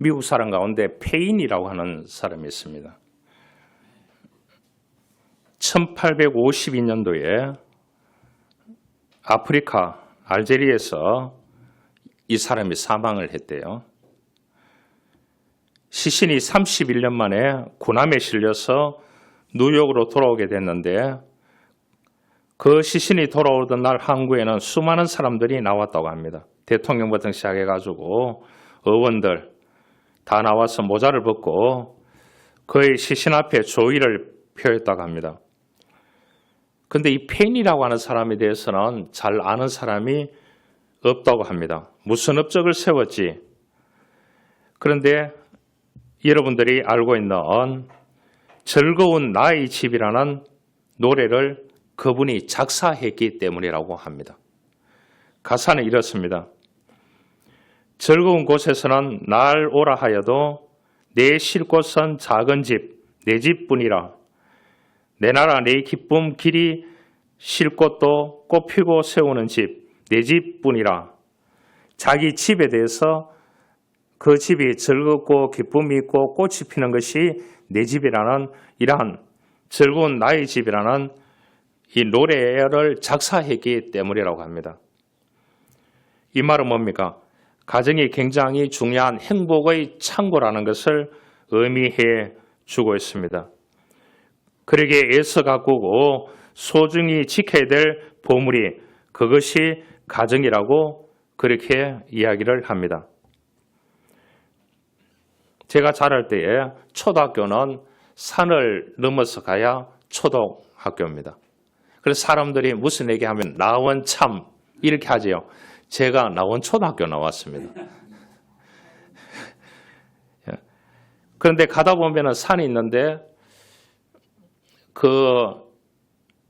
미국 사람 가운데 페인이라고 하는 사람이 있습니다. 1852년도에 아프리카 알제리에서 이 사람이 사망을 했대요. 시신이 31년 만에 군함에 실려서 뉴욕으로 돌아오게 됐는데 그 시신이 돌아오던 날 항구에는 수많은 사람들이 나왔다고 합니다. 대통령부터 시작해가지고 의원들 다 나와서 모자를 벗고 그의 시신 앞에 조의를 표했다고 합니다. 그런데 이 페인이라고 하는 사람에 대해서는 잘 아는 사람이 없다고 합니다. 무슨 업적을 세웠지? 그런데 여러분들이 알고 있는 즐거운 나의 집이라는 노래를 그분이 작사했기 때문이라고 합니다. 가사는 이렇습니다. 즐거운 곳에서는 날 오라 하여도 내 쉴 곳은 작은 집, 내 집뿐이라. 내 나라 내 기쁨 길이 쉴 곳도 꽃피고 세우는 집, 내 집뿐이라. 자기 집에 대해서 그 집이 즐겁고 기쁨이 있고 꽃이 피는 것이 내 집이라는 이러한 즐거운 나의 집이라는 이 노래를 작사했기 때문이라고 합니다. 이 말은 뭡니까? 가정이 굉장히 중요한 행복의 창고라는 것을 의미해 주고 있습니다. 그러기에 애써 가꾸고 소중히 지켜야 될 보물이 그것이 가정이라고 그렇게 이야기를 합니다. 제가 자랄 때에 초등학교는 산을 넘어서 가야 초등학교입니다. 그래서 사람들이 무슨 얘기하면 나원참 이렇게 하지요. 제가 나원초등학교 나왔습니다. 그런데 가다 보면은 산이 있는데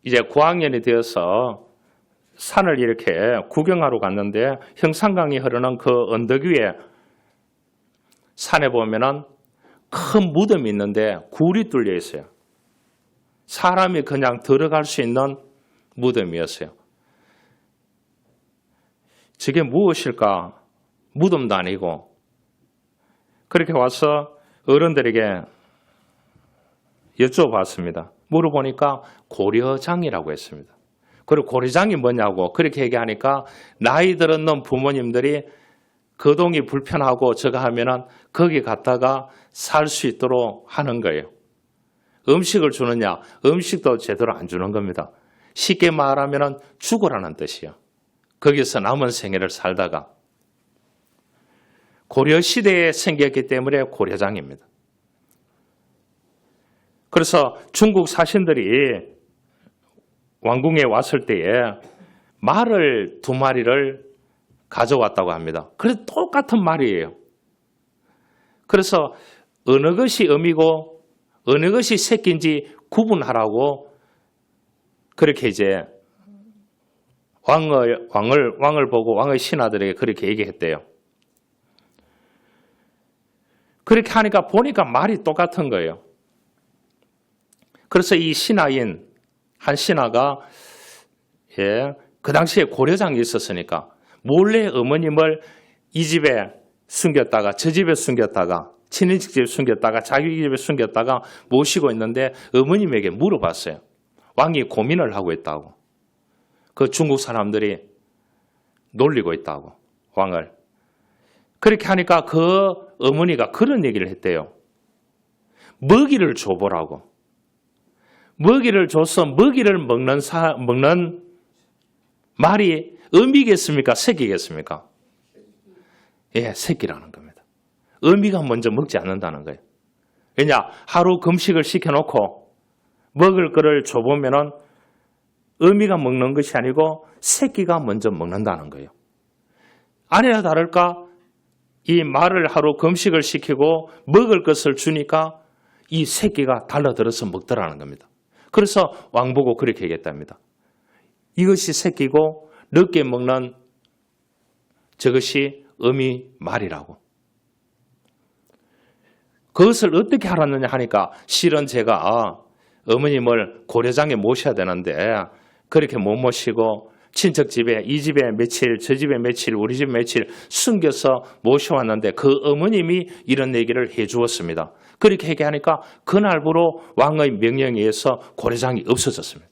이제 9학년이 되어서 산을 이렇게 구경하러 갔는데 형산강이 흐르는 그 언덕 위에 산에 보면은 큰 무덤이 있는데 굴이 뚫려 있어요. 사람이 그냥 들어갈 수 있는 무덤이었어요. 저게 무엇일까? 무덤도 아니고. 그렇게 와서 어른들에게 여쭤봤습니다. 물어보니까 고려장이라고 했습니다. 그리고 고려장이 뭐냐고 그렇게 얘기하니까 나이 들었는 부모님들이 거동이 불편하고 저거 하면은 거기 갔다가 살 수 있도록 하는 거예요. 음식을 주느냐? 음식도 제대로 안 주는 겁니다. 쉽게 말하면은 죽으라는 뜻이에요. 거기서 남은 생애를 살다가 고려 시대에 생겼기 때문에 고려장입니다. 그래서 중국 사신들이 왕궁에 왔을 때에 말을 2마리를 가져왔다고 합니다. 그래서 똑같은 말이에요. 그래서 어느 것이 음이고 어느 것이 새끼인지 구분하라고 그렇게 이제 왕을 보고 왕의 신하들에게 그렇게 얘기했대요. 그렇게 하니까 보니까 말이 똑같은 거예요. 그래서 이 신하인 한 신하가 그 당시에 고려장이 있었으니까 몰래 어머님을 이 집에 숨겼다가 저 집에 숨겼다가 친인척 집에 숨겼다가 자기 집에 숨겼다가 모시고 있는데 어머님에게 물어봤어요. 왕이 고민을 하고 있다고. 그 중국 사람들이 놀리고 있다고 왕을. 그렇게 하니까 그 어머니가 그런 얘기를 했대요. 먹이를 줘보라고. 먹이를 줘서 먹이를 먹는 말이 어미겠습니까? 새끼겠습니까? 예, 새끼라는 겁니다. 어미가 먼저 먹지 않는다는 거예요. 왜냐? 하루 금식을 시켜놓고 먹을 거를 줘보면은 어미가 먹는 것이 아니고 새끼가 먼저 먹는다는 거예요. 아니나 다를까? 이 말을 하루 금식을 시키고 먹을 것을 주니까 이 새끼가 달라들어서 먹더라는 겁니다. 그래서 왕 보고 그렇게 얘기했답니다. 이것이 새끼고 늦게 먹는 저것이 어미 말이라고. 그것을 어떻게 알았느냐 하니까 실은 제가 어머님을 고려장에 모셔야 되는데 그렇게 못 모시고 친척 집에, 이 집에 며칠, 저 집에 며칠, 우리 집에 며칠 숨겨서 모셔왔는데 그 어머님이 이런 얘기를 해 주었습니다. 그렇게 얘기하니까 그날부로 왕의 명령에 의해서 고래장이 없어졌습니다.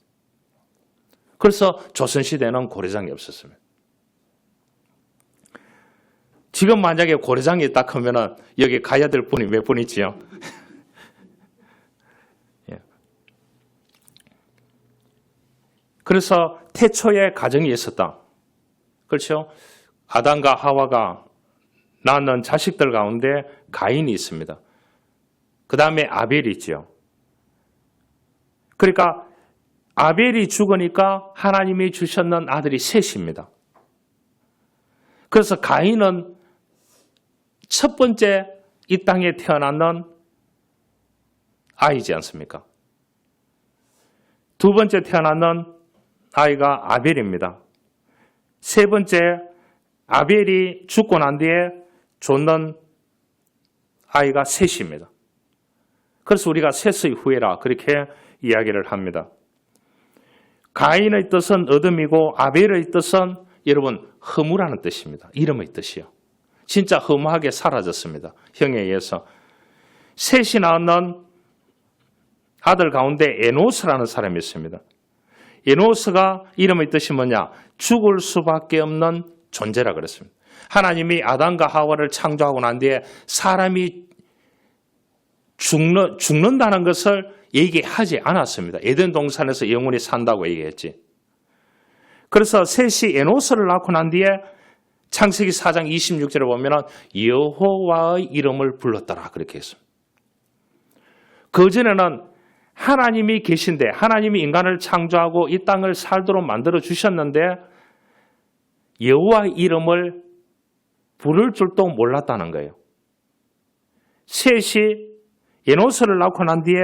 그래서 조선시대는 고래장이 없었습니다. 지금 만약에 고래장이 있다 하면은 여기 가야 될 분이 몇 분이지요? 그래서 태초에 가정이 있었다. 그렇죠? 아담과 하와가 낳는 자식들 가운데 가인이 있습니다. 그 다음에 아벨이 있죠. 그러니까 아벨이 죽으니까 하나님이 주셨는 아들이 셋입니다. 그래서 가인은 첫 번째 이 땅에 태어나는 아이지 않습니까? 두 번째 태어나는 아이가 아벨입니다. 세 번째 아벨이 죽고 난 뒤에 존는 아이가 셋입니다. 그래서 우리가 셋의 후예라 그렇게 이야기를 합니다. 가인의 뜻은 어둠이고 아벨의 뜻은 여러분 허무라는 뜻입니다. 이름의 뜻이요. 진짜 허무하게 사라졌습니다. 형에 의해서. 셋이 낳는 아들 가운데 에노스라는 사람이 있습니다. 에노스가 이름의 뜻이 뭐냐? 죽을 수밖에 없는 존재라 그랬습니다. 하나님이 아담과 하와를 창조하고 난 뒤에 사람이 죽는다는 것을 얘기하지 않았습니다. 에덴 동산에서 영원히 산다고 얘기했지. 그래서 셋이 에노스를 낳고 난 뒤에 창세기 4장 26절에 보면 여호와의 이름을 불렀더라 그렇게 했습니다. 그전에는 하나님이 계신데 하나님이 인간을 창조하고 이 땅을 살도록 만들어 주셨는데 여호와의 이름을 부를 줄도 몰랐다는 거예요. 셋이 에노스를 낳고 난 뒤에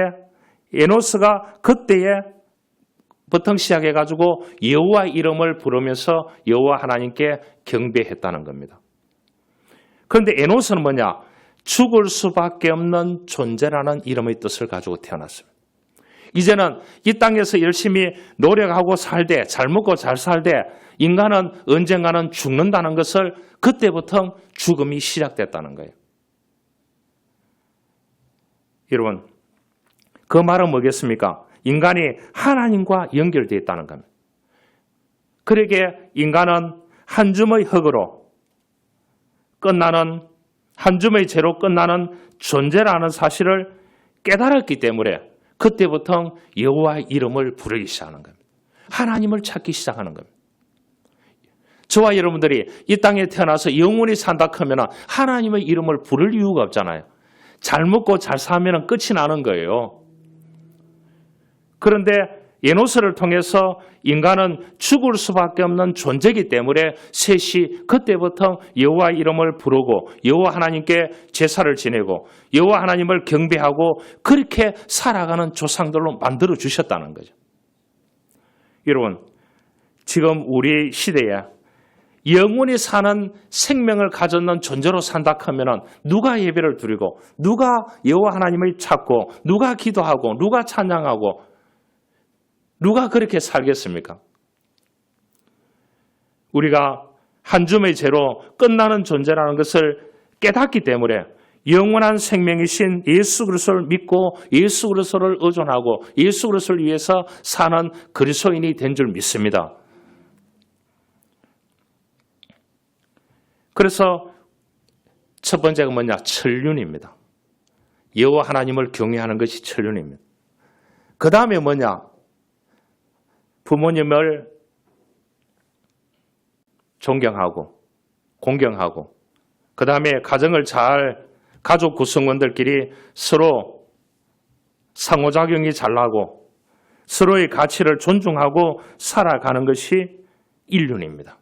에노스가 그때부터 시작해가지고 여호와의 이름을 부르면서 여호와 하나님께 경배했다는 겁니다. 그런데 에노스는 뭐냐? 죽을 수밖에 없는 존재라는 이름의 뜻을 가지고 태어났습니다. 이제는 이 땅에서 열심히 노력하고 살되 잘 먹고 잘 살되 인간은 언젠가는 죽는다는 것을 그때부터 죽음이 시작됐다는 거예요. 여러분, 그 말은 뭐겠습니까? 인간이 하나님과 연결되어 있다는 겁니다. 그러기에 인간은 한 줌의 흙으로 끝나는 한 줌의 죄로 끝나는 존재라는 사실을 깨달았기 때문에 그때부터 여호와의 이름을 부르기 시작하는 겁니다. 하나님을 찾기 시작하는 겁니다. 저와 여러분들이 이 땅에 태어나서 영원히 산다 하면 하나님의 이름을 부를 이유가 없잖아요. 잘 먹고 잘 살면 끝이 나는 거예요. 그런데 에노스를 통해서 인간은 죽을 수밖에 없는 존재이기 때문에 셋이 그때부터 여호와 이름을 부르고 여호와 하나님께 제사를 지내고 여호와 하나님을 경배하고 그렇게 살아가는 조상들로 만들어 주셨다는 거죠. 여러분, 지금 우리 시대에 영원히 사는 생명을 가졌는 존재로 산다 하면 누가 예배를 드리고 누가 여호와 하나님을 찾고 누가 기도하고 누가 찬양하고 누가 그렇게 살겠습니까? 우리가 한 줌의 죄로 끝나는 존재라는 것을 깨닫기 때문에 영원한 생명이신 예수 그리스도를 믿고 예수 그리스도를 의존하고 예수 그리스도를 위해서 사는 그리스도인이 된 줄 믿습니다. 그래서 첫 번째가 뭐냐? 천륜입니다. 여호와 하나님을 경외하는 것이 천륜입니다. 그 다음에 뭐냐? 부모님을 존경하고 공경하고 그 다음에 가정을 가족 구성원들끼리 서로 상호작용이 잘 나고 서로의 가치를 존중하고 살아가는 것이 인륜입니다.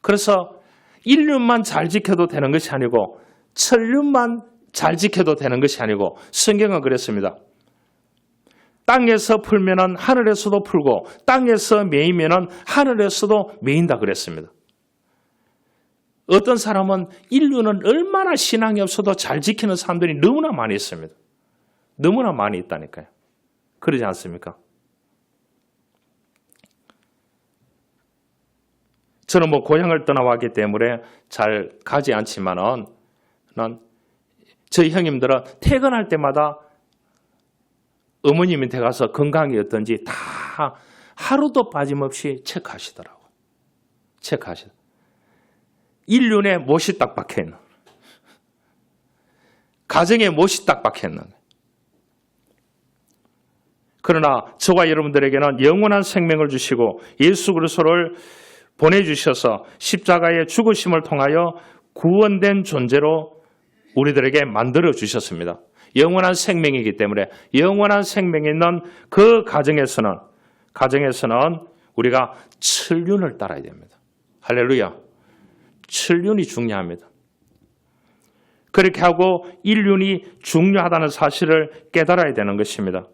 그래서 인륜만 잘 지켜도 되는 것이 아니고 천륜만 잘 지켜도 되는 것이 아니고 성경은 그랬습니다. 땅에서 풀면은 하늘에서도 풀고 땅에서 매이면은 하늘에서도 매인다 그랬습니다. 어떤 사람은 인륜은 얼마나 신앙이 없어도 잘 지키는 사람들이 너무나 많이 있습니다. 너무나 많이 있다니까요. 그러지 않습니까? 저는 뭐 고향을 떠나왔기 때문에 잘 가지 않지만은 저희 형님들은 퇴근할 때마다 어머님한테 가서 건강이 어떤지 다 하루도 빠짐없이 체크하시더라고요. 체크하시더라고요. 1년에 못이 딱 박혀있는, 가정에 못이 딱 박혀있는. 그러나 저와 여러분들에게는 영원한 생명을 주시고 예수 그리스도를 보내주셔서 십자가의 죽으심을 통하여 구원된 존재로 우리들에게 만들어 주셨습니다. 영원한 생명이기 때문에 영원한 생명이 있는 그 가정에서는 우리가 천륜을 따라야 됩니다. 할렐루야. 천륜이 중요합니다. 그렇게 하고 인륜이 중요하다는 사실을 깨달아야 되는 것입니다.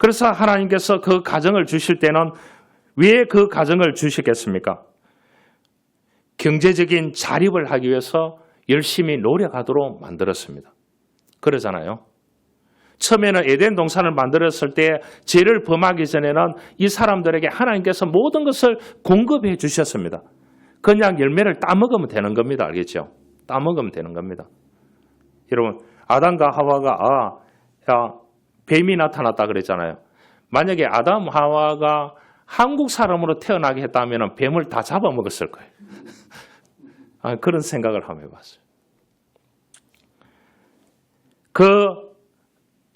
그래서 하나님께서 그 가정을 주실 때는 왜 그 가정을 주시겠습니까? 경제적인 자립을 하기 위해서 열심히 노력하도록 만들었습니다. 그러잖아요. 처음에는 에덴 동산을 만들었을 때 죄를 범하기 전에는 이 사람들에게 하나님께서 모든 것을 공급해 주셨습니다. 그냥 열매를 따먹으면 되는 겁니다. 알겠죠? 따먹으면 되는 겁니다. 여러분, 아담과 하와가 뱀이 나타났다 그랬잖아요. 만약에 아담, 하와가 한국 사람으로 태어나게 했다면 뱀을 다 잡아먹었을 거예요. 그런 생각을 한번 해봤어요. 그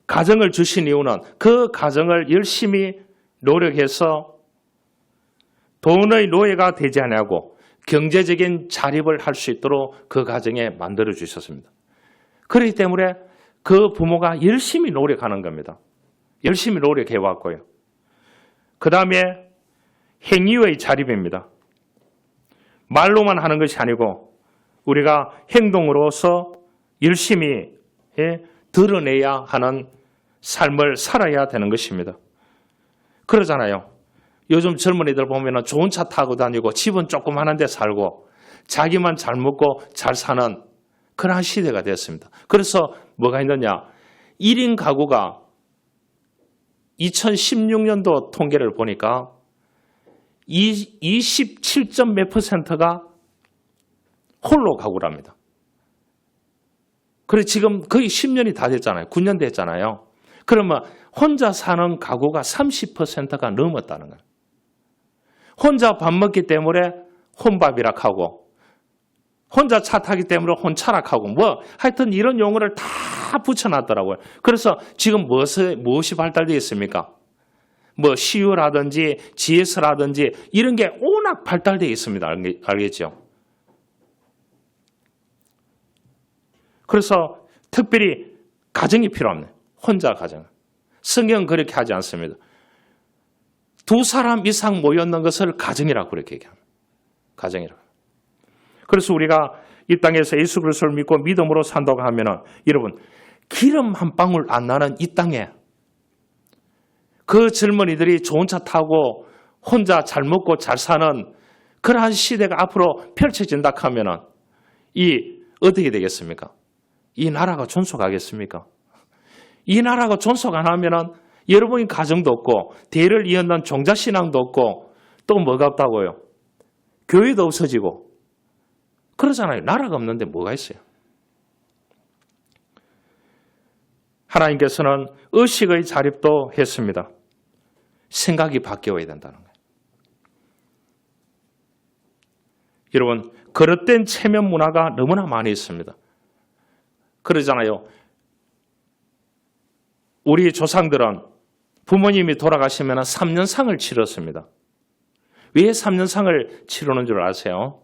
가정을 주신 이유는 그 가정을 열심히 노력해서 돈의 노예가 되지 않고 경제적인 자립을 할 수 있도록 그 가정에 만들어 주셨습니다. 그렇기 때문에 그 부모가 열심히 노력하는 겁니다. 열심히 노력해왔고요. 그 다음에 행위의 자립입니다. 말로만 하는 것이 아니고 우리가 행동으로서 열심히 드러내야 하는 삶을 살아야 되는 것입니다. 그러잖아요. 요즘 젊은이들 보면 좋은 차 타고 다니고 집은 조그마한 데 살고 자기만 잘 먹고 잘 사는 그러한 시대가 됐습니다. 그래서 뭐가 있느냐. 1인 가구가 2016년도 통계를 보니까 27점 몇 %가 홀로 가구랍니다. 그래 지금 거의 10년이 다 됐잖아요. 9년 됐잖아요. 그러면 혼자 사는 가구가 30%가 넘었다는 거예요. 혼자 밥 먹기 때문에 혼밥이라 하고 혼자 차 타기 때문에 혼차라 하고 하여튼 이런 용어를 다 붙여놨더라고요. 그래서 지금 무엇이 발달되어 있습니까? CU라든지 GS라든지 이런 게 워낙 발달되어 있습니다. 알겠죠? 그래서 특별히 가정이 필요합니다. 혼자 가정. 성경은 그렇게 하지 않습니다. 2사람 이상 모였는 것을 가정이라고 그렇게 얘기합니다. 가정이라고. 그래서 우리가 이 땅에서 예수 그리스도를 믿고 믿음으로 산다고 하면은 여러분 기름 한 방울 안 나는 이 땅에 그 젊은이들이 좋은 차 타고 혼자 잘 먹고 잘 사는 그러한 시대가 앞으로 펼쳐진다 하면은 어떻게 되겠습니까? 이 나라가 존속하겠습니까? 이 나라가 존속 안 하면은 여러분의 가정도 없고 대를 이었는 종자신앙도 없고 또 뭐가 없다고요? 교회도 없어지고 그러잖아요. 나라가 없는데 뭐가 있어요? 하나님께서는 의식의 자립도 했습니다. 생각이 바뀌어야 된다는 거예요. 여러분, 그릇된 체면 문화가 너무나 많이 있습니다. 그러잖아요. 우리 조상들은 부모님이 돌아가시면 3년상을 치렀습니다. 왜 3년상을 치르는 줄 아세요?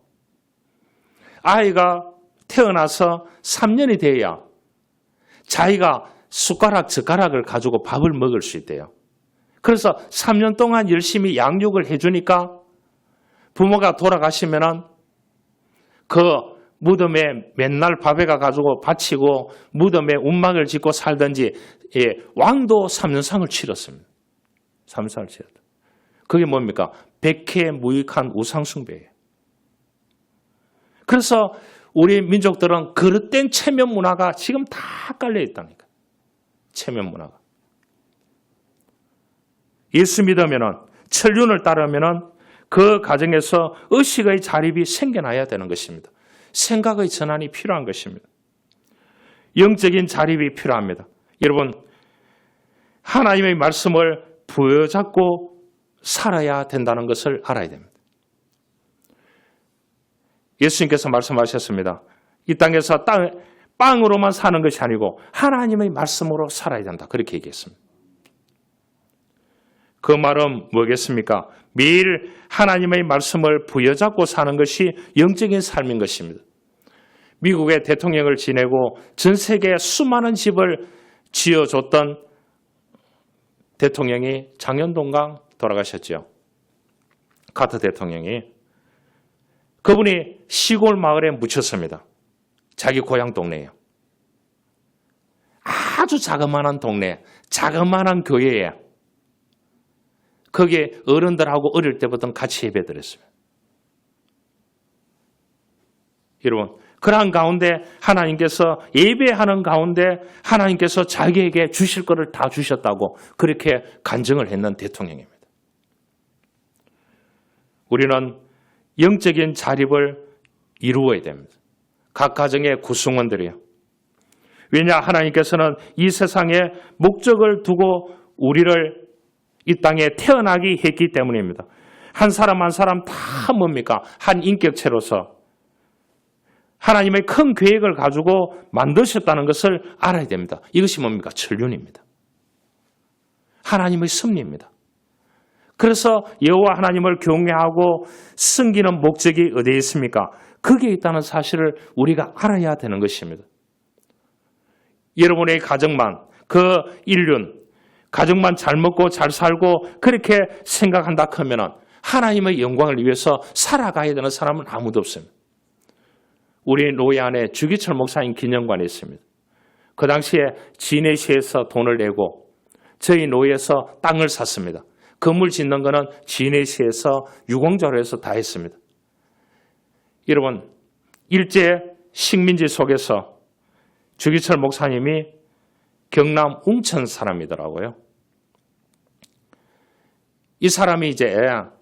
아이가 태어나서 3년이 돼야 자기가 숟가락, 젓가락을 가지고 밥을 먹을 수 있대요. 그래서 3년 동안 열심히 양육을 해주니까 부모가 돌아가시면은 그 무덤에 맨날 밥에 가가지고 바치고 무덤에 운막을 짓고 살든지 왕도 3년상을 치렀습니다. 3년상을 치렀다. 그게 뭡니까? 백해무익한 우상숭배예요. 그래서 우리 민족들은 그릇된 체면 문화가 지금 다 깔려 있다니까. 체면 문화가. 예수 믿으면은 천륜을 따르면은 그 가정에서 의식의 자립이 생겨나야 되는 것입니다. 생각의 전환이 필요한 것입니다. 영적인 자립이 필요합니다. 여러분, 하나님의 말씀을 부여잡고 살아야 된다는 것을 알아야 됩니다. 예수님께서 말씀하셨습니다. 이 땅에서 빵으로만 사는 것이 아니고 하나님의 말씀으로 살아야 된다. 그렇게 얘기했습니다. 그 말은 뭐겠습니까? 매일 하나님의 말씀을 부여잡고 사는 것이 영적인 삶인 것입니다. 미국의 대통령을 지내고 전 세계에 수많은 집을 지어줬던 대통령이 장현동강 돌아가셨죠. 카터 대통령이. 그분이 시골 마을에 묻혔습니다. 자기 고향 동네예요. 아주 자그마한 동네, 자그마한 교회에 거기에 어른들하고 어릴 때부터 같이 예배드렸습니다. 여러분, 그러한 가운데 하나님께서 예배하는 가운데 하나님께서 자기에게 주실 것을 다 주셨다고 그렇게 간증을 했는 대통령입니다. 우리는 영적인 자립을 이루어야 됩니다. 각 가정의 구성원들이요. 왜냐, 하나님께서는 이 세상에 목적을 두고 우리를 이 땅에 태어나게 했기 때문입니다. 한 사람 한 사람 다 뭡니까? 한 인격체로서 하나님의 큰 계획을 가지고 만드셨다는 것을 알아야 됩니다. 이것이 뭡니까? 천륜입니다. 하나님의 섭리입니다. 그래서 여호와 하나님을 경외하고 섬기는 목적이 어디에 있습니까? 거기에 있다는 사실을 우리가 알아야 되는 것입니다. 여러분의 가정만, 그 인륜, 가정만 잘 먹고 잘 살고 그렇게 생각한다 하면 하나님의 영광을 위해서 살아가야 되는 사람은 아무도 없습니다. 우리 노예 안에 주기철 목사님 기념관이 있습니다. 그 당시에 진해시에서 돈을 내고 저희 노예에서 땅을 샀습니다. 건물 짓는 거는 진해시에서 유공자로 해서 다 했습니다. 여러분, 일제 식민지 속에서 주기철 목사님이 경남 웅천 사람이더라고요. 이 사람이 이제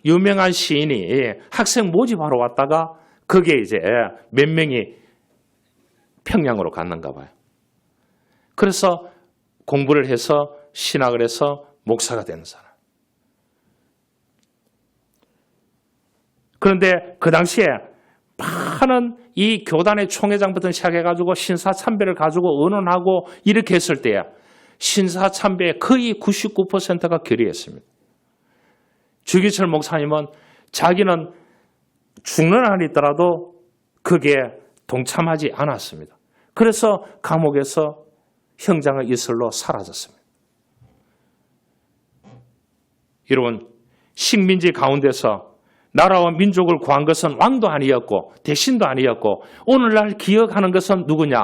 유명한 시인이 학생 모집하러 왔다가 거기에 이제 몇 명이 평양으로 갔는가 봐요. 그래서 공부를 해서 신학을 해서 목사가 되는 사람. 그런데 그 당시에 많은 이 교단의 총회장부터 시작해가지고 신사참배를 가지고 의논하고 이렇게 했을 때야 신사참배의 거의 99%가 결의했습니다. 주기철 목사님은 자기는 죽는 한이 있더라도 거기에 동참하지 않았습니다. 그래서 감옥에서 형장의 이슬로 사라졌습니다. 여러분, 식민지 가운데서 나라와 민족을 구한 것은 왕도 아니었고 대신도 아니었고 오늘날 기억하는 것은 누구냐?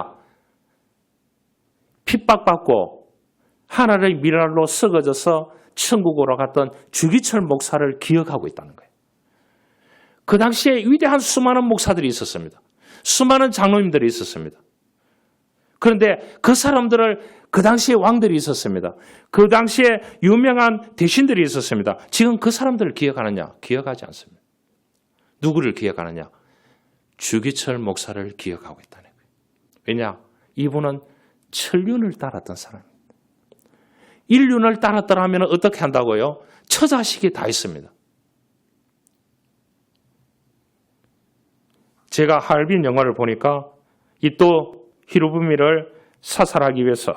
핍박받고 하나의 미랄로 썩어져서 천국으로 갔던 주기철 목사를 기억하고 있다는 거예요. 그 당시에 위대한 수많은 목사들이 있었습니다. 수많은 장로님들이 있었습니다. 그런데 그 사람들을 그 당시에 왕들이 있었습니다. 그 당시에 유명한 대신들이 있었습니다. 지금 그 사람들을 기억하느냐? 기억하지 않습니다. 누구를 기억하느냐? 주기철 목사를 기억하고 있다는 거예요. 왜냐? 이분은 천륜을 따랐던 사람입니다. 인륜을 따랐더라면 어떻게 한다고요? 처자식이 다 있습니다. 제가 하얼빈 영화를 보니까 이 또 히로부미를 사살하기 위해서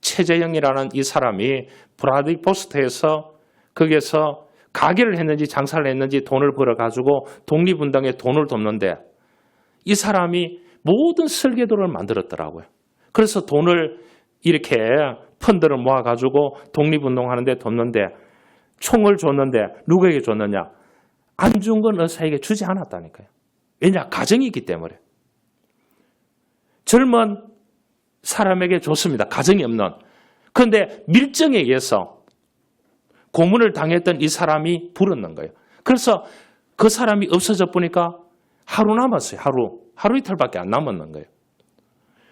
최재형이라는 이 사람이 브라디포스트에서 거기에서 가게를 했는지 장사를 했는지 돈을 벌어가지고 독립운동에 돈을 돕는데 이 사람이 모든 설계도를 만들었더라고요. 그래서 돈을 이렇게 펀드를 모아가지고 독립운동하는데 돕는데 총을 줬는데 누구에게 줬느냐? 안중근 의사에게 주지 않았다니까요. 왜냐? 가정이 있기 때문에. 젊은 사람에게 줬습니다. 가정이 없는. 그런데 밀정에 의해서 고문을 당했던 이 사람이 불었는 거예요. 그래서 그 사람이 없어져 보니까 하루 남았어요. 하루 이틀밖에 안 남았는 거예요.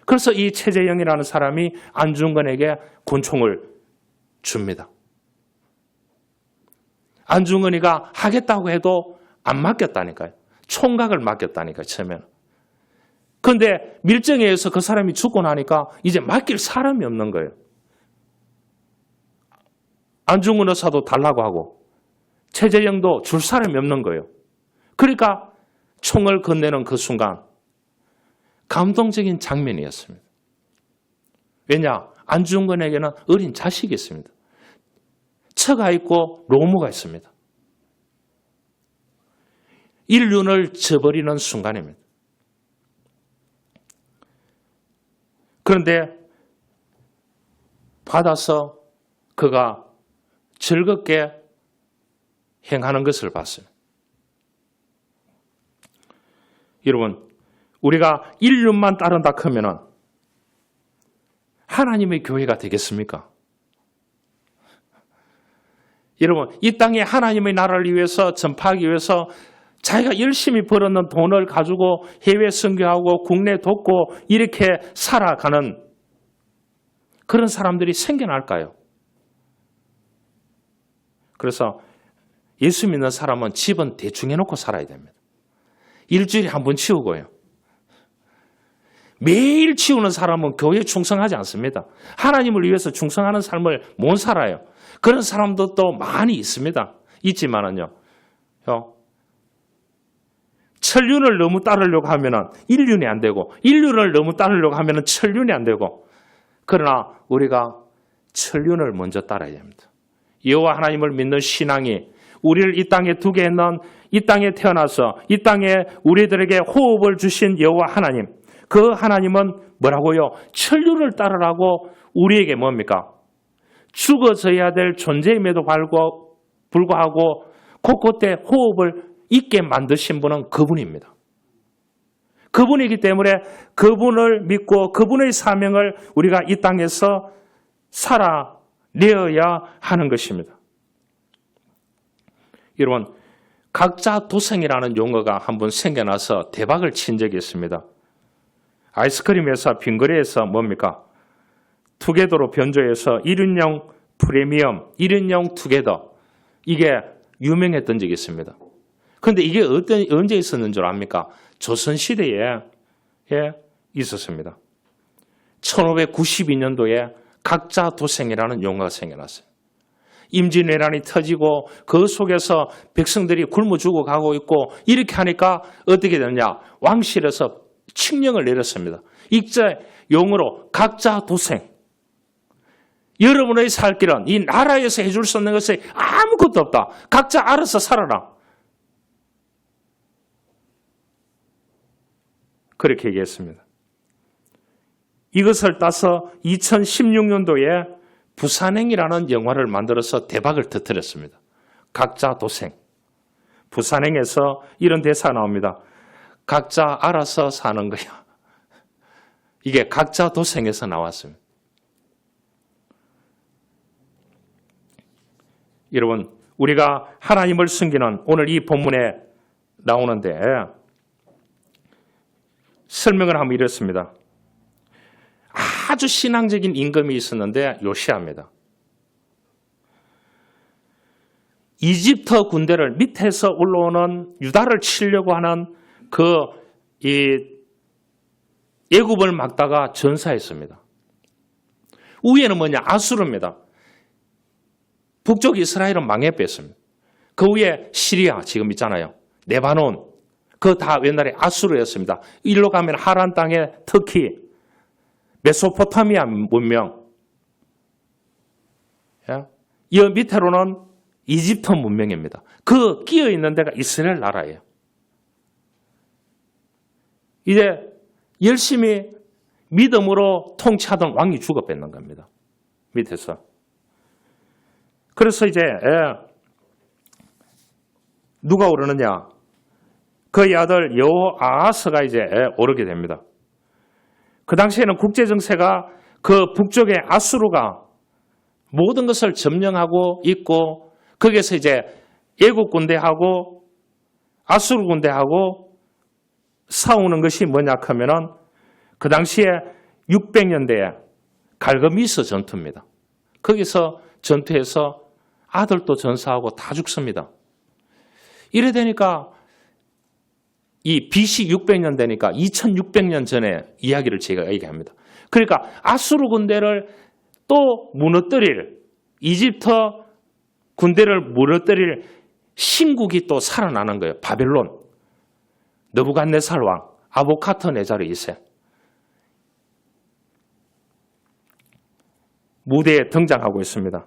그래서 이 최재형이라는 사람이 안중근에게 권총을 줍니다. 안중근이가 하겠다고 해도 안 맡겼다니까요. 총각을 맡겼다니까요, 처음에는. 그런데 밀정에 의해서 그 사람이 죽고 나니까 이제 맡길 사람이 없는 거예요. 안중근 의사도 달라고 하고 최재형도 줄 사람이 없는 거예요. 그러니까 총을 건네는 그 순간 감동적인 장면이었습니다. 왜냐? 안중근에게는 어린 자식이 있습니다. 처가 있고 노모가 있습니다. 인륜을 저버리는 순간입니다. 그런데 받아서 그가 즐겁게 행하는 것을 봤어요. 여러분, 우리가 인륜만 따른다 하면은 하나님의 교회가 되겠습니까? 여러분, 이 땅에 하나님의 나라를 위해서 전파하기 위해서 자기가 열심히 벌었는 돈을 가지고 해외 선교하고 국내 돕고 이렇게 살아가는 그런 사람들이 생겨날까요? 그래서 예수 믿는 사람은 집은 대충 해놓고 살아야 됩니다. 일주일에 한 번 치우고요. 매일 치우는 사람은 교회에 충성하지 않습니다. 하나님을 위해서 충성하는 삶을 못 살아요. 그런 사람들도 많이 있습니다. 있지만은요, 천륜을 너무 따르려고 하면은 인륜이 안 되고, 인륜을 너무 따르려고 하면은 천륜이 안 되고, 그러나 우리가 천륜을 먼저 따라야 됩니다. 여호와 하나님을 믿는 신앙이 우리를 이 땅에 두게 했는, 이 땅에 태어나서 이 땅에 우리들에게 호흡을 주신 여호와 하나님, 그 하나님은 뭐라고요? 천륜을 따르라고 우리에게 뭡니까? 죽어져야 될 존재임에도 불구하고 곳곳에 호흡을 있게 만드신 분은 그분입니다. 그분이기 때문에 그분을 믿고 그분의 사명을 우리가 이 땅에서 살아내어야 하는 것입니다. 여러분, 각자 도생이라는 용어가 한번 생겨나서 대박을 친 적이 있습니다. 아이스크림 회사 빙그레에서 뭡니까? 투게더로 변조해서 1인용 프리미엄, 1인용 투게더, 이게 유명했던 적이 있습니다. 그런데 이게 언제 있었는 줄 압니까? 조선시대에 있었습니다. 1592년도에 각자 도생이라는 용어가 생겨났어요. 임진왜란이 터지고 그 속에서 백성들이 굶어 죽어가고 있고 이렇게 하니까 어떻게 되느냐? 왕실에서 칙령을 내렸습니다. 익자 용어로 각자 도생. 여러분의 살 길은 이 나라에서 해줄 수 없는 것이 아무것도 없다. 각자 알아서 살아라. 그렇게 얘기했습니다. 이것을 따서 2016년도에 부산행이라는 영화를 만들어서 대박을 터뜨렸습니다. 각자 도생. 부산행에서 이런 대사가 나옵니다. 각자 알아서 사는 거야. 이게 각자 도생에서 나왔습니다. 여러분, 우리가 하나님을 숨기는 오늘 이 본문에 나오는데 설명을 하면 이렇습니다. 아주 신앙적인 임금이 있었는데 요시아입니다. 이집트 군대를 밑에서 올라오는 유다를 치려고 하는 애굽을 막다가 전사했습니다. 위에는 뭐냐? 아수르입니다. 북쪽 이스라엘은 망해뺐습니다. 그 위에 시리아 지금 있잖아요. 레바논. 그거 다 옛날에 아수르였습니다. 일로 가면 하란 땅에 터키, 메소포타미아 문명. 이 밑으로는 이집트 문명입니다. 그 끼어 있는 데가 이스라엘 나라예요. 이제 열심히 믿음으로 통치하던 왕이 죽어 뺏는 겁니다. 밑에서. 그래서 이제 누가 오르느냐? 그의 아들 여호아하스가 이제 오르게 됩니다. 그 당시에는 국제 정세가 그 북쪽의 아수르가 모든 것을 점령하고 있고 거기에서 이제 애국 군대하고 아수르 군대하고 싸우는 것이 뭐냐 하면은 그 당시에 600년대에 갈그미스 전투입니다. 거기서 전투에서 아들도 전사하고 다 죽습니다. 이래 되니까 이 BC 600년 되니까 2600년 전에 이야기를 제가 얘기합니다. 그러니까 아수르 군대를 또 무너뜨릴, 이집트 군대를 무너뜨릴 신국이 또 살아나는 거예요. 바벨론. 느부갓네살 왕, 아보카트네자르 2세. 무대에 등장하고 있습니다.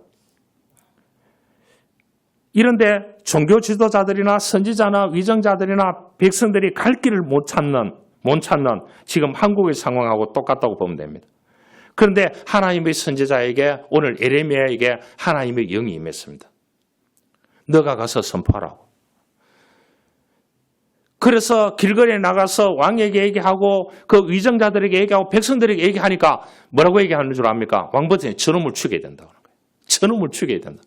이런데 종교 지도자들이나 선지자나 위정자들이나 백성들이 갈 길을 못 찾는 지금 한국의 상황하고 똑같다고 보면 됩니다. 그런데 하나님의 선지자에게 오늘 예레미야에게 하나님의 영이 임했습니다. 너가 가서 선포하라고. 그래서 길거리에 나가서 왕에게 얘기하고 그 위정자들에게 얘기하고 백성들에게 얘기하니까 뭐라고 얘기하는 줄 압니까? 왕버튼이 저놈을 죽여야 된다고 하는 거예요. 저놈을 죽여야 된다.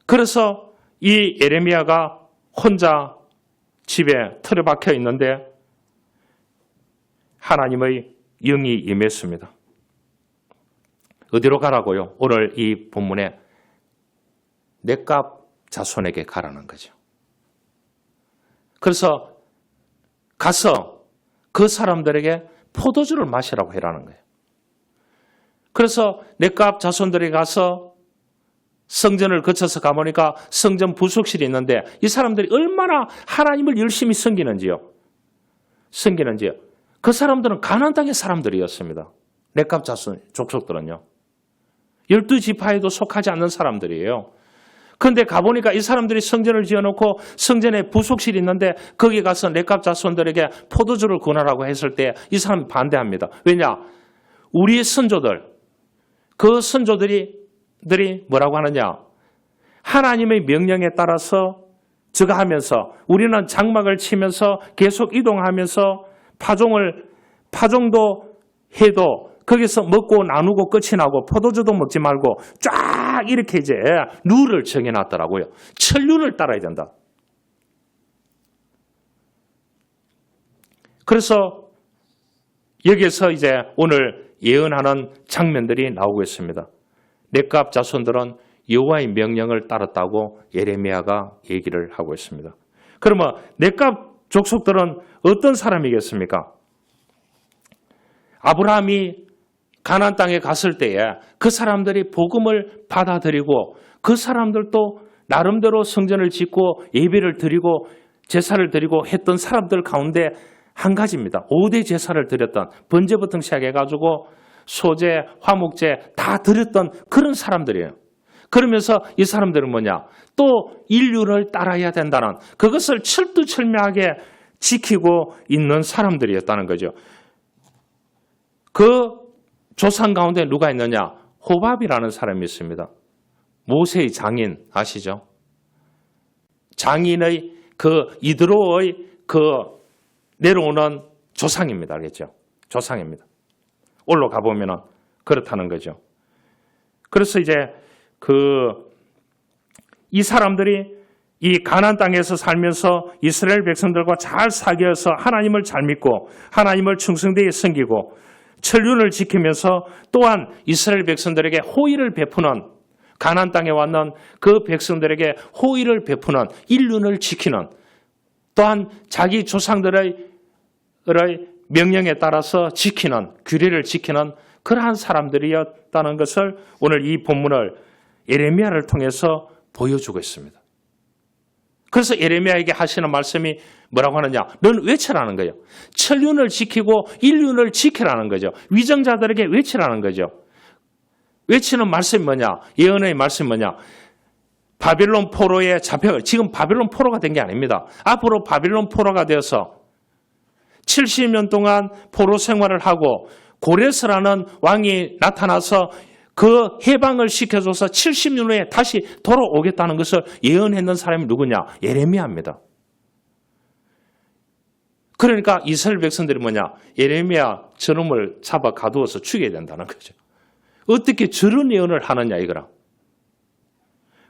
그래서 이 예레미야가 혼자 집에 틀어박혀 있는데 하나님의 영이 임했습니다. 어디로 가라고요? 오늘 이 본문에 넷갑 자손에게 가라는 거죠. 그래서 가서 그 사람들에게 포도주를 마시라고 해라는 거예요. 그래서 넷갑 자손들이 가서 성전을 거쳐서 가보니까 성전 부속실이 있는데 이 사람들이 얼마나 하나님을 열심히 섬기는지요. 그 사람들은 가나안 땅의 사람들이었습니다. 넷갑 자손 족속들은요. 12지파에도 속하지 않는 사람들이에요. 그런데 가보니까 이 사람들이 성전을 지어놓고 성전에 부속실이 있는데 거기 가서 넷갑 자손들에게 포도주를 권하라고 했을 때 이 사람이 반대합니다. 왜냐? 우리의 선조들, 그 선조들이 뭐라고 하느냐? 하나님의 명령에 따라서 저가하면서 우리는 장막을 치면서 계속 이동하면서 파종도 해도 거기서 먹고 나누고 끝이 나고 포도주도 먹지 말고 쫙 이렇게 이제 룰을 정해놨더라고요. 천륜을 따라야 된다. 그래서 여기에서 이제 오늘 예언하는 장면들이 나오고 있습니다. 넷갑 자손들은 여호와의 명령을 따랐다고 예레미야가 얘기를 하고 있습니다. 그러면 넷갑 족속들은 어떤 사람이겠습니까? 아브라함이 가나안 땅에 갔을 때에 그 사람들이 복음을 받아들이고 그 사람들도 나름대로 성전을 짓고 예배를 드리고 제사를 드리고 했던 사람들 가운데 한 가지입니다. 5대 제사를 드렸던 번제부터 시작해가지고 소제, 화목제 다 드렸던 그런 사람들이에요. 그러면서 이 사람들은 뭐냐? 또 인류를 따라야 된다는 그것을 철두철미하게 지키고 있는 사람들이었다는 거죠. 그 조상 가운데 누가 있느냐? 호밥이라는 사람이 있습니다. 모세의 장인 아시죠? 장인의 이드로의 내려오는 조상입니다. 알겠죠? 조상입니다. 올라가 보면은 그렇다는 거죠. 그래서 이제 이 사람들이 이 가나안 땅에서 살면서 이스라엘 백성들과 잘 사귀어서 하나님을 잘 믿고 하나님을 충성되게 섬기고 천륜을 지키면서 또한 이스라엘 백성들에게 호의를 베푸는 가나안 땅에 왔는 그 백성들에게 호의를 베푸는 인륜을 지키는 또한 자기 조상들의 명령에 따라서 지키는 규례를 지키는 그러한 사람들이었다는 것을 오늘 이 본문을 예레미야를 통해서 보여주고 있습니다. 그래서 예레미야에게 하시는 말씀이 뭐라고 하느냐? 넌 외치라는 거예요. 천륜을 지키고 인륜을 지키라는 거죠. 위정자들에게 외치라는 거죠. 외치는 말씀이 뭐냐? 예언의 말씀이 뭐냐? 바빌론 포로에 지금 바빌론 포로가 된 게 아닙니다. 앞으로 바빌론 포로가 되어서 70년 동안 포로 생활을 하고 고레스라는 왕이 나타나서 그 해방을 시켜줘서 70년 후에 다시 돌아오겠다는 것을 예언했는 사람이 누구냐? 예레미야입니다. 그러니까 이스라엘 백성들이 뭐냐? 예레미야 저놈을 잡아 가두어서 죽여야 된다는 거죠. 어떻게 저런 예언을 하느냐 이거라.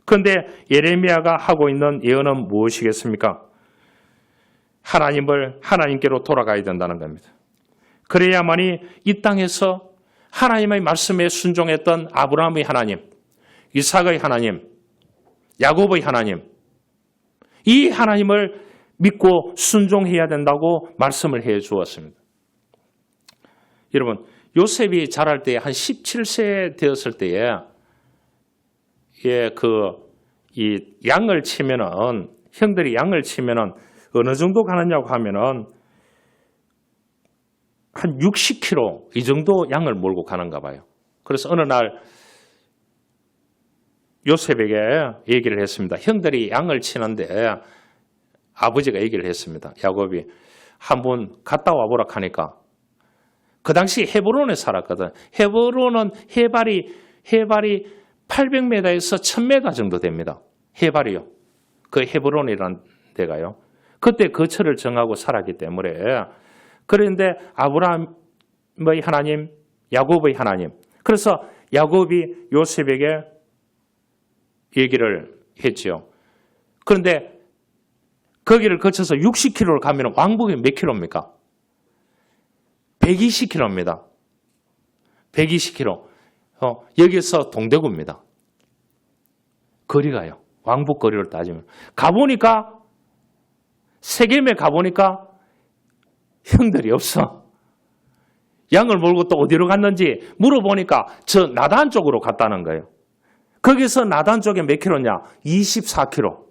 그런데 예레미야가 하고 있는 예언은 무엇이겠습니까? 하나님께로 돌아가야 된다는 겁니다. 그래야만이 이 땅에서 하나님의 말씀에 순종했던 아브라함의 하나님, 이삭의 하나님, 야곱의 하나님, 이 하나님을 믿고 순종해야 된다고 말씀을 해 주었습니다. 여러분, 요셉이 자랄 때 한 17세 되었을 때에 이 양을 치면은, 형들이 양을 치면은 어느 정도 가느냐고 하면은 한 60km 이 정도 양을 몰고 가는가 봐요. 그래서 어느 날 요셉에게 얘기를 했습니다. 형들이 양을 치는데 아버지가 얘기를 했습니다. 야곱이 한번 갔다 와보라 하니까, 그 당시 헤브론에 살았거든. 헤브론은 해발이 800m에서 1000m 정도 됩니다. 해발이요. 그 헤브론이라는 데가요. 그때 거처를 정하고 살았기 때문에. 그런데 아브라함의 하나님, 야곱의 하나님. 그래서 야곱이 요셉에게 얘기를 했죠. 그런데 거기를 거쳐서 60km를 가면 왕복이 몇 킬로입니까? 120km입니다. 120km. 여기서 동대구입니다. 거리가요. 왕복 거리를 따지면. 가보니까, 세겜에 가보니까 형들이 없어. 양을 몰고 또 어디로 갔는지 물어보니까 저 나단 쪽으로 갔다는 거예요. 거기서 나단 쪽에 몇 킬로냐? 24km.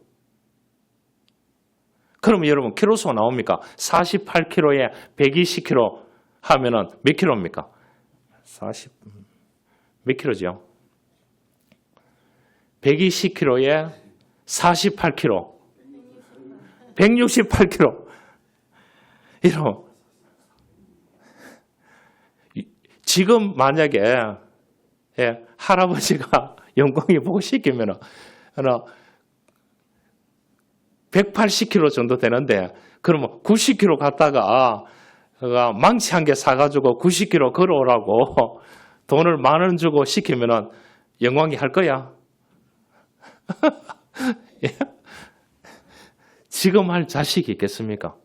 그러면 여러분, 킬로수가 나옵니까? 48km에 120km 하면은 몇 킬로입니까? 몇 킬로죠? 120km에 48km. 168km. 이런. 지금 만약에 할아버지가 영광이 보고 싶으면 180km 정도 되는데, 그러면 90km 갔다가 망치 한 개 사가지고 90km 걸어오라고 돈을 10,000원 주고 시키면 영광이 할 거야. 지금 할 자식이 있겠습니까?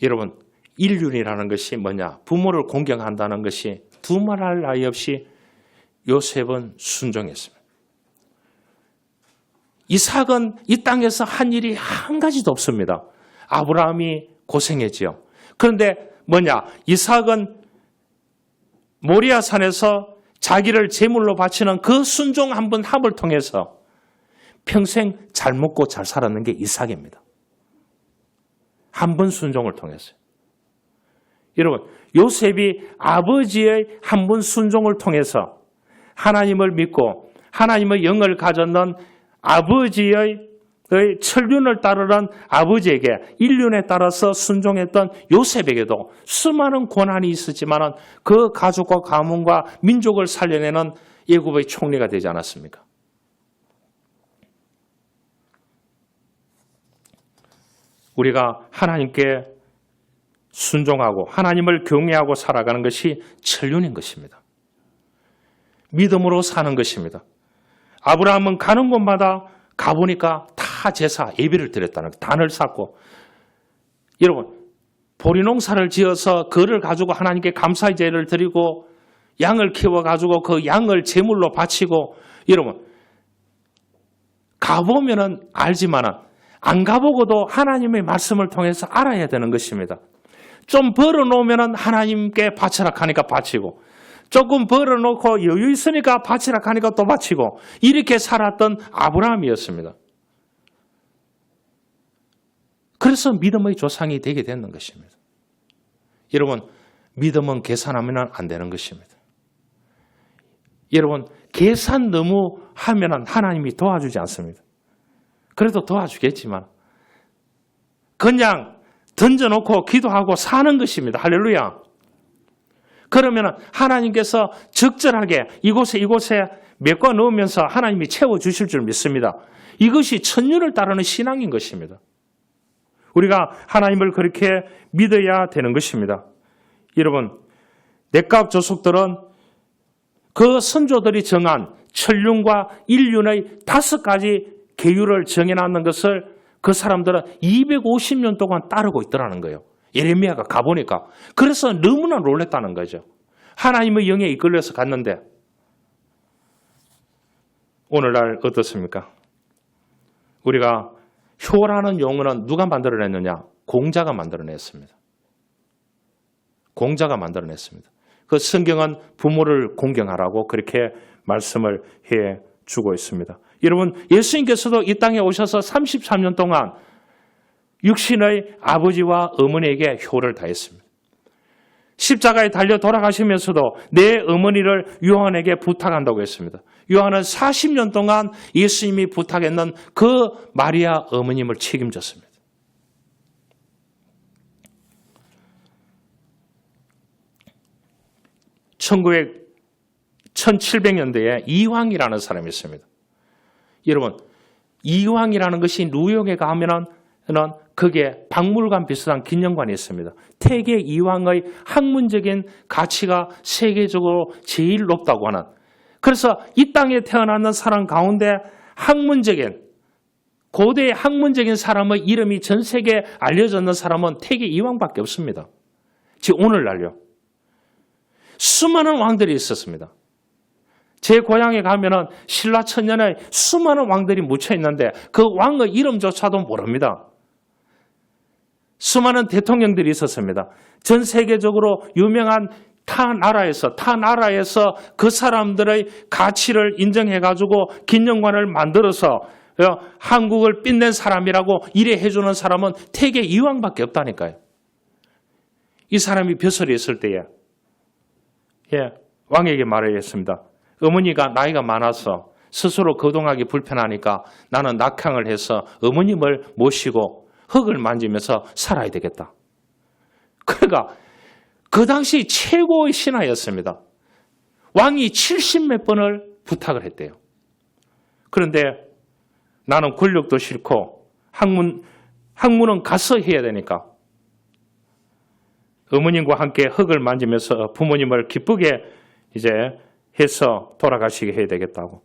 여러분, 인륜이라는 것이 뭐냐? 부모를 공경한다는 것이 두말할 나위 없이 요셉은 순종했습니다. 이삭은 이 땅에서 한 일이 한 가지도 없습니다. 아브라함이 고생했지요. 그런데 뭐냐? 이삭은 모리아 산에서 자기를 제물로 바치는 그 순종 한 번 합을 통해서 평생 잘 먹고 잘 살았는 게 이삭입니다. 한 번 순종을 통해서요. 여러분, 요셉이 아버지의 한 번 순종을 통해서 하나님을 믿고 하나님의 영을 가졌는 아버지의 천륜을 따르는 아버지에게 인륜에 따라서 순종했던 요셉에게도 수많은 고난이 있었지만 그 가족과 가문과 민족을 살려내는 애굽의 총리가 되지 않았습니까? 우리가 하나님께 순종하고 하나님을 경외하고 살아가는 것이 천륜인 것입니다. 믿음으로 사는 것입니다. 아브라함은 가는 곳마다 가보니까 다 제사, 예배를 드렸다는 거예요. 단을 쌓고. 여러분, 보리농사를 지어서 그를 가지고 하나님께 감사의 제를 드리고 양을 키워가지고 그 양을 제물로 바치고, 여러분, 가보면은 알지만은 안 가보고도 하나님의 말씀을 통해서 알아야 되는 것입니다. 좀 벌어놓으면은 하나님께 바치라 하니까 바치고, 조금 벌어놓고 여유 있으니까 바치라 하니까 또 바치고, 이렇게 살았던 아브라함이었습니다. 그래서 믿음의 조상이 되게 되는 것입니다. 여러분, 믿음은 계산하면 안 되는 것입니다. 여러분, 계산 너무 하면 하나님이 도와주지 않습니다. 그래도 도와주겠지만 그냥 던져놓고 기도하고 사는 것입니다. 할렐루야. 그러면 하나님께서 적절하게 이곳에 메꿔 넣으면서 하나님이 채워주실 줄 믿습니다. 이것이 천륜을 따르는 신앙인 것입니다. 우리가 하나님을 그렇게 믿어야 되는 것입니다. 여러분, 넷갑 조속들은 그 선조들이 정한 천륜과 인륜의 5가지 계율을 정해놨는 것을 그 사람들은 250년 동안 따르고 있더라는 거예요. 예레미야가 가보니까. 그래서 너무나 놀랬다는 거죠. 하나님의 영에 이끌려서 갔는데 오늘날 어떻습니까? 우리가 효라는 용어는 누가 만들어냈느냐? 공자가 만들어냈습니다. 공자가 만들어냈습니다. 그 성경은 부모를 공경하라고 그렇게 말씀을 해주고 있습니다. 여러분, 예수님께서도 이 땅에 오셔서 33년 동안 육신의 아버지와 어머니에게 효를 다했습니다. 십자가에 달려 돌아가시면서도 내 어머니를 요한에게 부탁한다고 했습니다. 요한은 40년 동안 예수님이 부탁했는 그 마리아 어머님을 책임졌습니다. 1700년대에 이황이라는 사람이 있습니다. 여러분, 이황이라는 것이 뉴욕에 가면은 그게 박물관 비슷한 기념관이 있습니다. 태계 이황의 학문적인 가치가 세계적으로 제일 높다고 하는, 그래서 이 땅에 태어나는 사람 가운데 고대의 학문적인 사람의 이름이 전 세계에 알려졌는 사람은 태계 이황밖에 없습니다. 지금 오늘날요. 수많은 왕들이 있었습니다. 제 고향에 가면은 신라천년에 수많은 왕들이 묻혀 있는데 그 왕의 이름조차도 모릅니다. 수많은 대통령들이 있었습니다. 전 세계적으로 유명한 타 나라에서 그 사람들의 가치를 인정해가지고 기념관을 만들어서 한국을 빛낸 사람이라고 이래해주는 사람은 태계 이황밖에 없다니까요. 이 사람이 벼슬이 있을 때에 왕에게 말했습니다. 어머니가 나이가 많아서 스스로 거동하기 불편하니까 나는 낙향을 해서 어머님을 모시고 흙을 만지면서 살아야 되겠다. 그러니까 그 당시 최고의 신하였습니다. 왕이 70몇 번을 부탁을 했대요. 그런데 나는 권력도 싫고 학문은 가서 해야 되니까 어머님과 함께 흙을 만지면서 부모님을 기쁘게 이제 해서 돌아가시게 해야 되겠다고.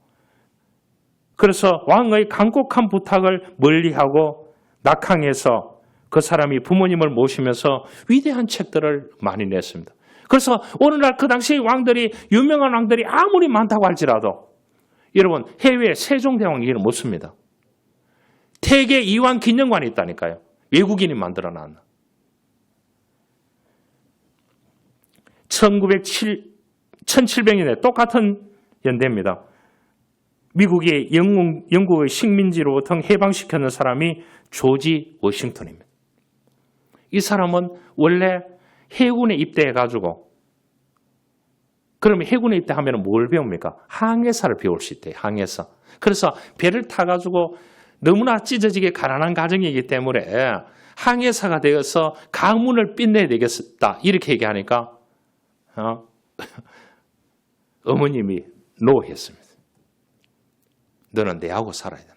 그래서 왕의 간곡한 부탁을 멀리하고 낙항해서 그 사람이 부모님을 모시면서 위대한 책들을 많이 냈습니다. 그래서 오늘날 그 당시 왕들이, 유명한 왕들이 아무리 많다고 할지라도 여러분, 해외에 세종대왕 이름 못 씁니다. 태계 이황 기념관이 있다니까요. 외국인이 만들어놨나. 1700년에 똑같은 연대입니다. 미국이 영국의 식민지로부터 해방시켰는 사람이 조지 워싱턴입니다. 이 사람은 원래 해군에 입대해가지고, 그러면 해군에 입대하면 뭘 배웁니까? 항해사를 배울 수 있대요. 항해사. 그래서 배를 타가지고 너무나 찢어지게 가난한 가정이기 때문에 항해사가 되어서 가문을 빛내야 되겠다. 이렇게 얘기하니까 어머님이 노했습니다. 너는 내하고 살아야 된다.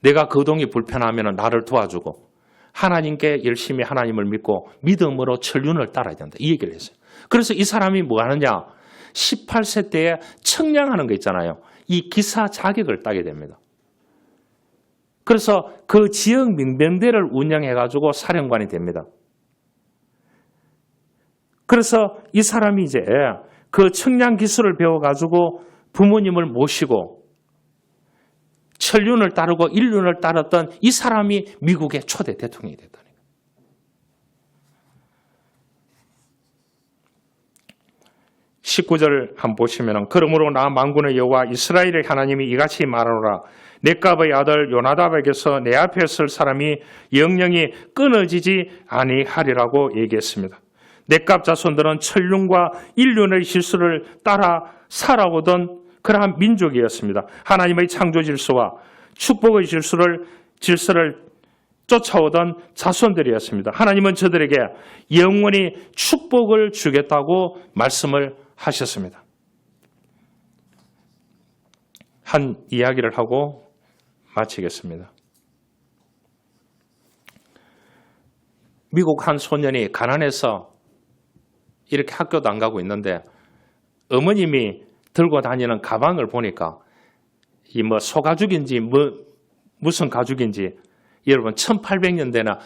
내가 거동이 불편하면 나를 도와주고 하나님께 열심히 하나님을 믿고 믿음으로 천륜을 따라야 된다. 이 얘기를 했어요. 그래서 이 사람이 뭐 하느냐? 18세 때에 청량하는 거 있잖아요. 이 기사 자격을 따게 됩니다. 그래서 그 지역 민병대를 운영해가지고 사령관이 됩니다. 그래서 이 사람이 이제 그 청량 기술을 배워가지고 부모님을 모시고 천륜을 따르고 일륜을 따랐던 이 사람이 미국의 초대 대통령이 됐다니까. 19절 한번 보시면, 그러므로 나 만군의 여호와 이스라엘의 하나님이 이같이 말하노라. 렉갑의 아들 요나답에게서 내 앞에 설 사람이 영영이 끊어지지 아니하리라고 얘기했습니다. 렉갑 자손들은 천륜과 일륜의 질서를 따라 살아오던 그러한 민족이었습니다. 하나님의 창조 질서와 축복의 질서를 쫓아오던 자손들이었습니다. 하나님은 저들에게 영원히 축복을 주겠다고 말씀을 하셨습니다. 한 이야기를 하고 마치겠습니다. 미국 한 소년이 가난해서 이렇게 학교도 안 가고 있는데 어머님이 들고 다니는 가방을 보니까 이 뭐 소가죽인지 무슨 가죽인지, 여러분 1800년대나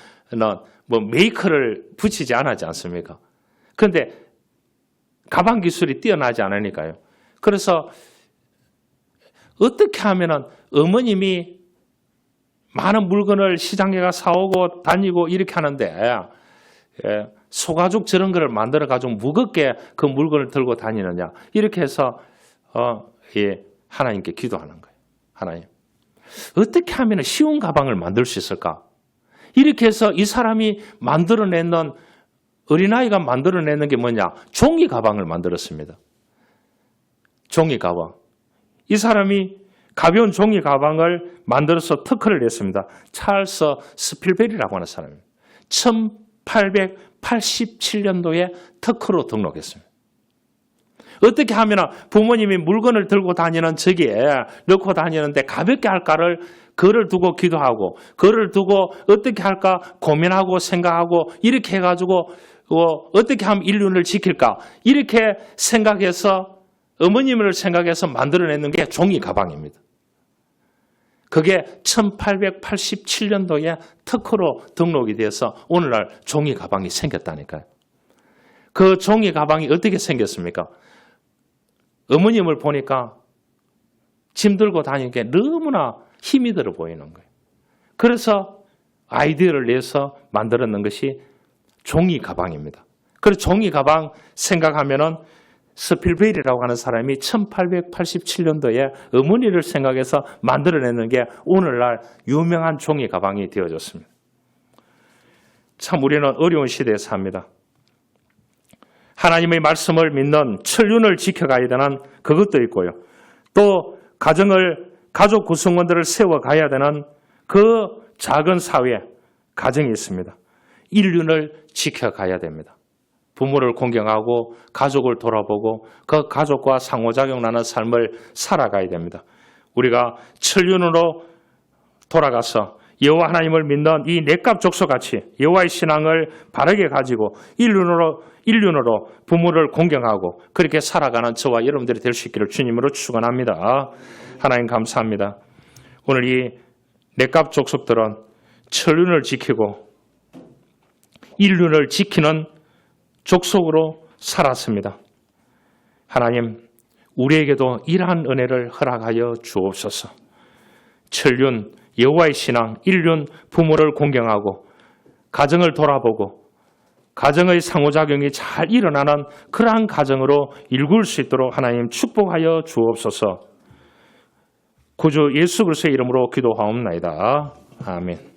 뭐 메이커를 붙이지 않았지 않습니까? 그런데 가방 기술이 뛰어나지 않으니까요. 그래서 어떻게 하면은 어머님이 많은 물건을 시장에 가 사오고 다니고 이렇게 하는데 소가죽 저런 거를 만들어 가지고 무겁게 그 물건을 들고 다니느냐 이렇게 해서 하나님께 기도하는 거예요. 하나님 어떻게 하면 쉬운 가방을 만들 수 있을까? 이렇게 해서 이 사람이 만들어내는 어린아이가 만들어내는 게 뭐냐? 종이 가방을 만들었습니다. 종이 가방. 이 사람이 가벼운 종이 가방을 만들어서 특허를 냈습니다. 찰스 스필베리라고 하는 사람입니다. 1887년도에 특허로 등록했습니다. 어떻게 하면 부모님이 물건을 들고 다니는 저기에 넣고 다니는데 가볍게 할까를 그를 두고 기도하고 그를 두고 어떻게 할까 고민하고 생각하고 이렇게 해가지고 어떻게 하면 인륜을 지킬까 이렇게 생각해서 어머님을 생각해서 만들어내는 게 종이 가방입니다. 그게 1887년도에 특허로 등록이 돼서 오늘날 종이 가방이 생겼다니까요. 그 종이 가방이 어떻게 생겼습니까? 어머님을 보니까 짐 들고 다니는 게 너무나 힘이 들어 보이는 거예요. 그래서 아이디어를 내서 만들었는 것이 종이 가방입니다. 그래서 종이 가방 생각하면은 스필베리라고 하는 사람이 1887년도에 어머니를 생각해서 만들어내는 게 오늘날 유명한 종이 가방이 되어졌습니다. 참 우리는 어려운 시대에 삽니다. 하나님의 말씀을 믿는 천륜을 지켜가야 되는 그것도 있고요. 또 가족 구성원들을 세워가야 되는 그 작은 사회, 가정이 있습니다. 인륜을 지켜가야 됩니다. 부모를 공경하고 가족을 돌아보고 그 가족과 상호작용 나는 삶을 살아가야 됩니다. 우리가 천륜으로 돌아가서 여호와 하나님을 믿는 이 넷갑 족속같이 여호와의 신앙을 바르게 가지고 인륜으로 부모를 공경하고 그렇게 살아가는 저와 여러분들이 될 수 있기를 주님으로 축원합니다. 하나님 감사합니다. 오늘 이 넷갑 족속들은 천륜을 지키고 인륜을 지키는 족속으로 살았습니다. 하나님, 우리에게도 이러한 은혜를 허락하여 주옵소서. 천륜, 여호와의 신앙, 인륜, 부모를 공경하고 가정을 돌아보고 가정의 상호작용이 잘 일어나는 그러한 가정으로 일굴 수 있도록 하나님 축복하여 주옵소서. 구주 예수 그리스도의 이름으로 기도하옵나이다. 아멘.